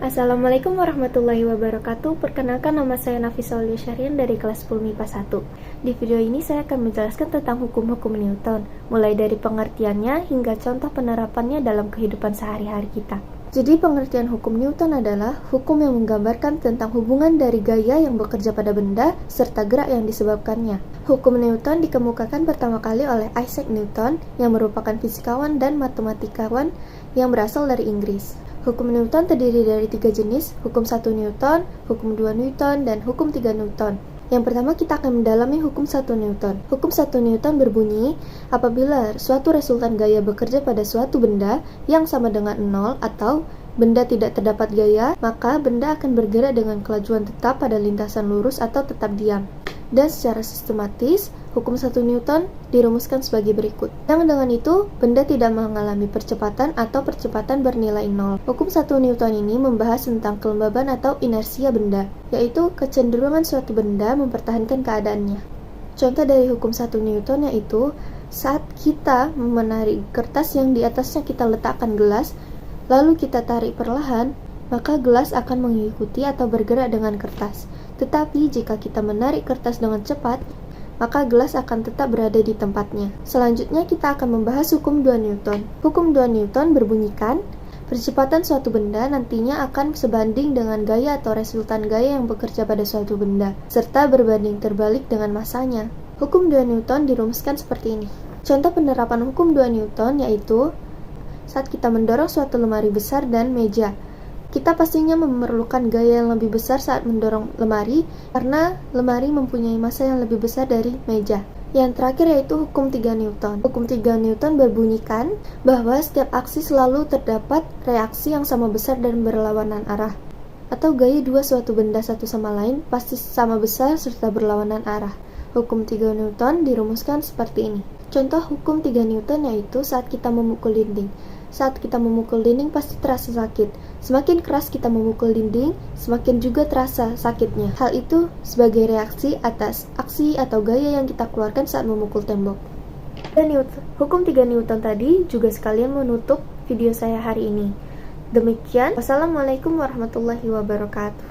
Assalamualaikum warahmatullahi wabarakatuh. Perkenalkan, nama saya Nafisa Syahrian dari kelas 10 MIPA 1. Di video ini saya akan menjelaskan tentang hukum-hukum Newton, mulai dari pengertiannya hingga contoh penerapannya dalam kehidupan sehari-hari kita. Jadi pengertian hukum Newton adalah hukum yang menggambarkan tentang hubungan dari gaya yang bekerja pada benda serta gerak yang disebabkannya. Hukum Newton dikemukakan pertama kali oleh Isaac Newton yang merupakan fisikawan dan matematikawan yang berasal dari Inggris. Hukum Newton terdiri dari 3 jenis, hukum 1 Newton, hukum 2 Newton, dan hukum 3 Newton. Yang pertama kita akan mendalami hukum 1 Newton. Hukum 1 Newton berbunyi, apabila suatu resultan gaya bekerja pada suatu benda yang sama dengan 0 atau benda tidak terdapat gaya, maka benda akan bergerak dengan kelajuan tetap pada lintasan lurus atau tetap diam. Dan secara sistematis, hukum 1 Newton dirumuskan sebagai berikut. Yang dengan itu, benda tidak mengalami percepatan atau percepatan bernilai 0. Hukum 1 Newton ini membahas tentang kelembaban atau inersia benda, yaitu kecenderungan suatu benda mempertahankan keadaannya. Contoh dari hukum 1 Newton yaitu, saat kita menarik kertas yang di atasnya kita letakkan gelas, lalu kita tarik perlahan, maka gelas akan mengikuti atau bergerak dengan kertas. Tetapi jika kita menarik kertas dengan cepat, maka gelas akan tetap berada di tempatnya. Selanjutnya kita akan membahas hukum 2 Newton. Hukum 2 Newton berbunyikan, percepatan suatu benda nantinya akan sebanding dengan gaya atau resultan gaya yang bekerja pada suatu benda, serta berbanding terbalik dengan masanya. Hukum 2 Newton dirumuskan seperti ini. Contoh penerapan hukum 2 Newton yaitu, saat kita mendorong suatu lemari besar dan meja, kita pastinya memerlukan gaya yang lebih besar saat mendorong lemari karena lemari mempunyai massa yang lebih besar dari meja. Yang terakhir yaitu hukum 3 Newton. Hukum 3 Newton berbunyikan bahwa setiap aksi selalu terdapat reaksi yang sama besar dan berlawanan arah. Atau gaya dua suatu benda satu sama lain pasti sama besar serta berlawanan arah. Hukum 3 Newton dirumuskan seperti ini. Contoh hukum 3 Newton yaitu saat kita memukul dinding. Saat kita memukul dinding pasti terasa sakit. Semakin keras kita memukul dinding, semakin juga terasa sakitnya. Hal itu sebagai reaksi atas aksi atau gaya yang kita keluarkan saat memukul tembok. Dan hukum 3 Newton tadi juga sekalian menutup video saya hari ini. Demikian, wassalamualaikum warahmatullahi wabarakatuh.